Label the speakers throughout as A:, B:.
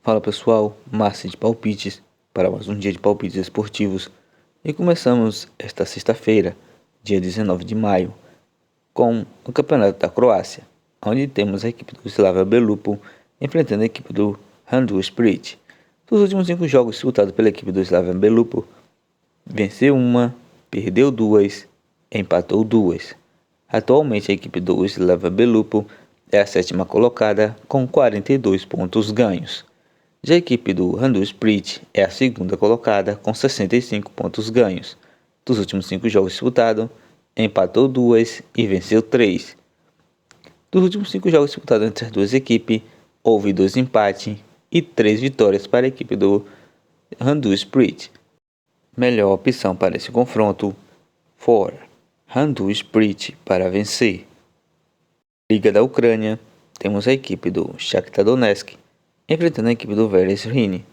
A: Fala pessoal, Márcio de Palpites, para mais um dia de palpites esportivos. E começamos esta sexta-feira, dia 19 de maio, com o Campeonato da Croácia, onde temos a equipe do Slavia Belupo enfrentando a equipe do Hajduk Split. Dos últimos 5 jogos disputados pela equipe do Slavia Belupo, venceu uma, perdeu 2, empatou 2. Atualmente a equipe do Slavia Belupo é a 7ª colocada com 42 pontos ganhos. Já a equipe do Hajduk Split é a 2ª colocada com 65 pontos ganhos. Dos últimos 5 jogos disputados, empatou 2 e venceu 3. Dos últimos 5 jogos disputados entre as duas equipes, houve 2 empates e 3 vitórias para a equipe do Hajduk Split. Melhor opção para esse confronto, fora. Hajduk Split para vencer. Liga da Ucrânia, temos a equipe do Shakhtar Donetsk enfrentando a equipe do Veres Rini.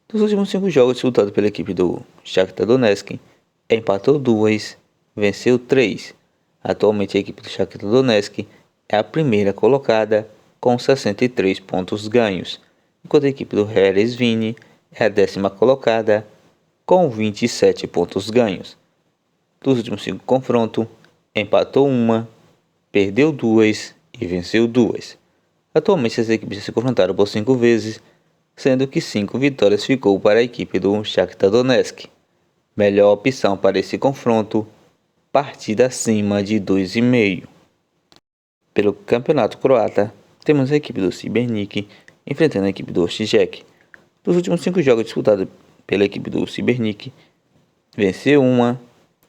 A: Dos últimos 5 jogos disputados pela equipe do Shakhtar Donetsk, empatou 2, venceu 3. Atualmente a equipe do Shakhtar Donetsk é a 1ª colocada com 63 pontos ganhos, enquanto a equipe do Veres Rini é a 10ª colocada com 27 pontos ganhos. Dos últimos 5 confrontos, empatou 1, perdeu 2 e venceu 2. Atualmente as equipes já se confrontaram por 5 vezes, sendo que 5 vitórias ficou para a equipe do Shakhtar Donetsk. Melhor opção para esse confronto, partida acima de 2,5. Pelo campeonato croata, temos a equipe do Šibenik enfrentando a equipe do Osijek. Dos últimos 5 jogos disputados pela equipe do Šibenik, venceu 1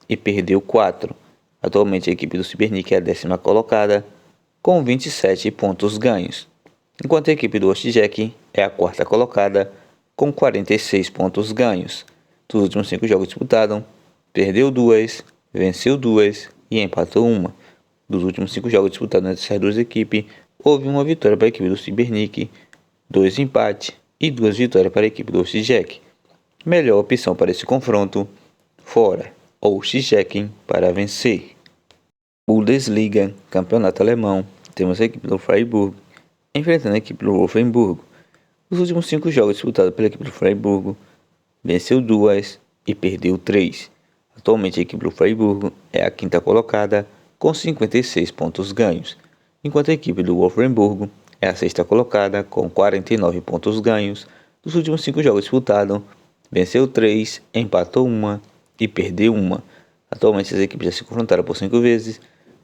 A: e perdeu 4. Atualmente a equipe do Šibenik é a 10ª colocada com 27 pontos ganhos, enquanto a equipe do Osijek é a 4ª colocada com 46 pontos ganhos. Dos últimos 5 jogos disputados, perdeu 2, venceu 2 e empatou 1. Dos últimos 5 jogos disputados entre essas duas equipes, houve uma vitória para a equipe do Šibenik, 2 empates e 2 vitórias para a equipe do Osijek. Melhor opção para esse confronto, fora, ou Osijek para vencer. Bundesliga, campeonato alemão, temos a equipe do Freiburg enfrentando a equipe do Wolfsburgo. Os últimos 5 jogos disputados pela equipe do Freiburg, venceu 2 e perdeu 3. Atualmente a equipe do Freiburg é a 5ª colocada com 56 pontos ganhos, enquanto a equipe do Wolfsburgo é a 6ª colocada com 49 pontos ganhos. Dos últimos 5 jogos disputados, venceu 3, empatou 1 e perdeu 1. Atualmente as equipes já se confrontaram por 5 vezes,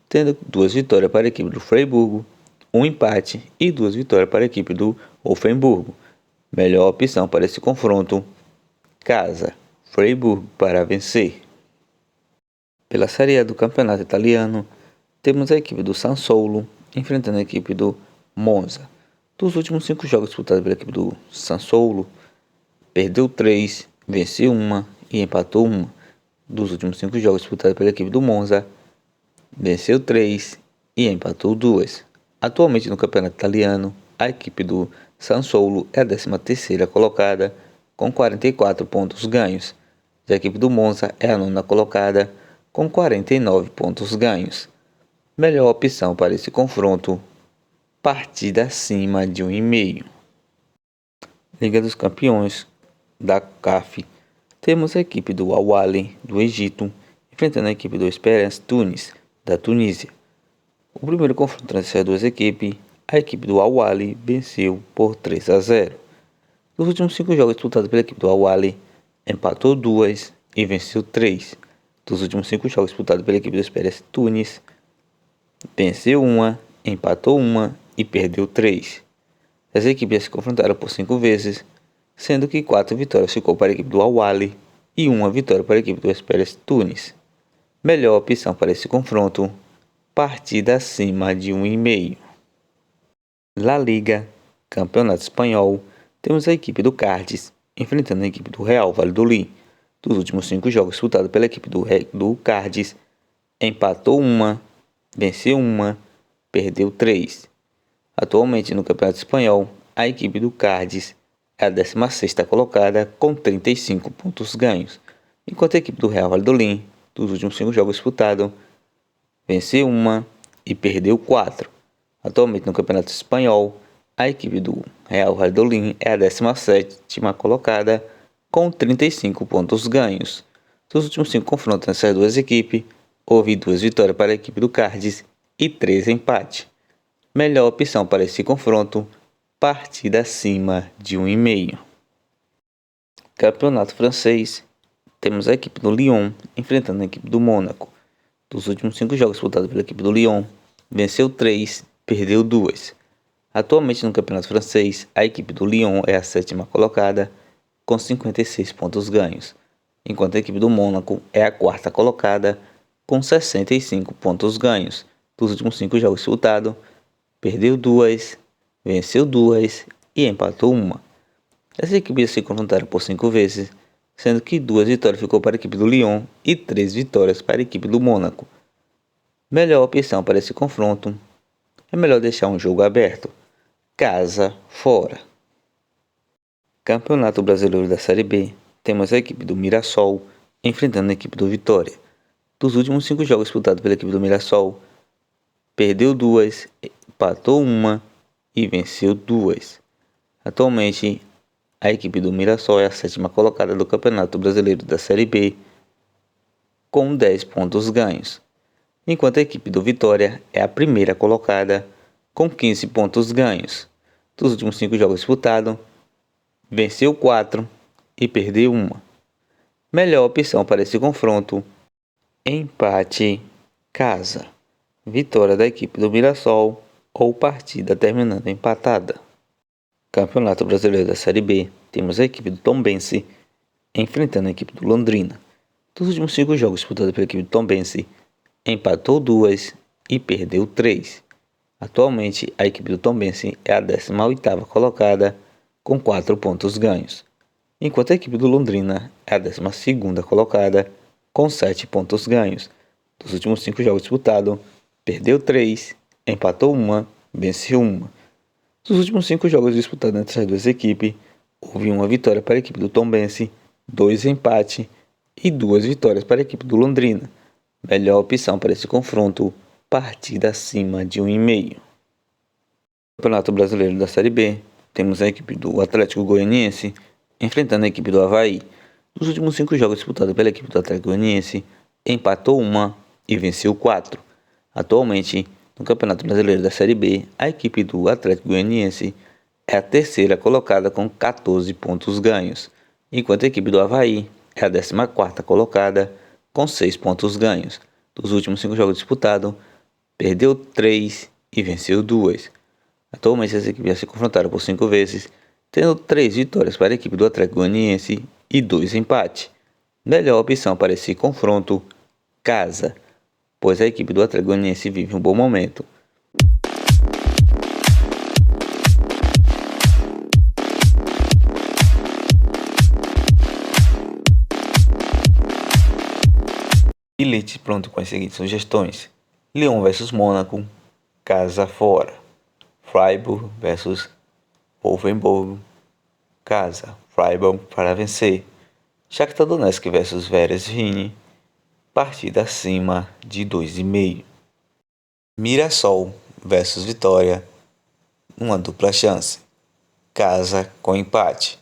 A: tendo 2 vitórias para a equipe do Freiburg, 1 empate e 2 vitórias para a equipe do Wolfsburgo. Melhor opção para esse confronto, casa, Freiburg para vencer. Pela Série A do campeonato italiano, temos a equipe do Sassuolo enfrentando a equipe do Monza. Dos últimos 5 jogos disputados pela equipe do Sassuolo, perdeu 3, venceu 1 e empatou 1. Dos últimos 5 jogos disputados pela equipe do Monza, venceu 3 e empatou 2. Atualmente no campeonato italiano, a equipe do Sassuolo é a 13ª colocada com 44 pontos ganhos. Já a equipe do Monza é a 9ª colocada com 49 pontos ganhos. Melhor opção para esse confronto, partida acima de 1,5. Liga dos Campeões da CAF, temos a equipe do Al Ahly do Egito enfrentando a equipe do Esperance Tunis da Tunísia. O primeiro confronto entre essas duas equipes, a equipe do Al Ahly venceu por 3-0. Nos últimos 5 jogos disputados pela equipe do Al Ahly, empatou 2 e venceu 3. Dos últimos 5 jogos disputados pela equipe do Esperance Tunis, venceu 1, empatou 1 e perdeu 3. As equipes já se confrontaram por 5 vezes, sendo que 4 vitórias ficou para a equipe do Al Ahly e 1 vitória para a equipe do Esperance Tunis. Melhor opção para esse confronto, partida acima de 1,5. La Liga, campeonato espanhol, temos a equipe do Cádiz enfrentando a equipe do Real Valladolid. Dos últimos 5 jogos disputados pela equipe do Cádiz, empatou 1, venceu 1, perdeu 3. Atualmente no campeonato espanhol, a equipe do Cádiz é a 16ª colocada com 35 pontos ganhos, enquanto a equipe do Real Valladolid, dos últimos 5 jogos disputados, venceu 1 e perdeu 4. Atualmente no campeonato espanhol, A equipe do Real Valladolid é a 17ª colocada com 35 pontos ganhos. Dos últimos 5 confrontos nessas duas equipes, houve 2 vitórias para a equipe do Cádiz e 3 empates. Melhor opção para esse confronto, partida acima de 1,5. Campeonato francês, temos a equipe do Lyon enfrentando a equipe do Mônaco. Dos últimos 5 jogos disputados pela equipe do Lyon, venceu 3, perdeu 2. Atualmente no campeonato francês, a equipe do Lyon é a 7ª colocada com 56 pontos ganhos, enquanto a equipe do Mônaco é a 4ª colocada com 65 pontos ganhos. Dos últimos 5 jogos disputados, perdeu 2, venceu 2 e empatou 1. Essas equipes se confrontaram por 5 vezes, sendo que 2 vitórias ficou para a equipe do Lyon e 3 vitórias para a equipe do Mônaco. Melhor opção para esse confronto é melhor deixar um jogo aberto, casa fora. Campeonato Brasileiro da Série B, temos a equipe do Mirassol enfrentando a equipe do Vitória. Dos últimos 5 jogos disputados pela equipe do Mirassol, perdeu 2, empatou 1 e venceu 2. Atualmente, a equipe do Mirassol é a 7ª colocada do Campeonato Brasileiro da Série B, com 10 pontos ganhos, enquanto a equipe do Vitória é a 1ª colocada, com 15 pontos ganhos. Dos últimos 5 jogos disputados, venceu 4 e perdeu 1. Melhor opção para esse confronto, empate casa, vitória da equipe do Mirassol ou partida terminando empatada. Campeonato Brasileiro da Série B, temos a equipe do Tombense enfrentando a equipe do Londrina. Dos últimos 5 jogos disputados pela equipe do Tombense, empatou 2 e perdeu 3. Atualmente, a equipe do Tombense é a 18ª colocada com 4 pontos ganhos, enquanto a equipe do Londrina é a 12ª colocada com 7 pontos ganhos. Dos últimos 5 jogos disputados, perdeu 3, empatou 1, venceu 1. Dos últimos 5 jogos disputados entre as duas equipes, houve 1 vitória para a equipe do Tombense, 2 empates e 2 vitórias para a equipe do Londrina. Melhor opção para esse confronto, partida acima de 1,5. Campeonato Brasileiro da Série B, temos a equipe do Atlético Goianiense enfrentando a equipe do Avaí. Dos últimos 5 jogos disputados pela equipe do Atlético Goianiense, empatou 1 e venceu 4. Atualmente, no Campeonato Brasileiro da Série B, a equipe do Atlético Goianiense é a 3ª colocada com 14 pontos ganhos, enquanto a equipe do Avaí é a 14ª colocada com 6 pontos ganhos. Dos últimos 5 jogos disputados, perdeu 3 e venceu 2. Atualmente as equipes já se confrontaram por 5 vezes, tendo 3 vitórias para a equipe do Atlético Goianiense e 2 empates. Melhor opção para esse confronto, casa, pois a equipe do Atlético Goianiense vive um bom momento. Bilhete pronto com as seguintes sugestões: Lyon vs Mônaco, casa fora. Freiburg vs Wolfsburg, casa, Freiburg para vencer. Shakhtar Donetsk vs Veresvini, partida acima de 2,5. Mirassol vs Vitória, uma dupla chance, casa com empate.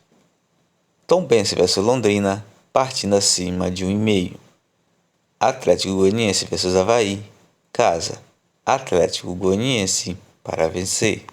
A: Tombense vs Londrina, partindo acima de 1,5. Atlético Goianiense vs Avaí, casa, Atlético Goianiense para vencer.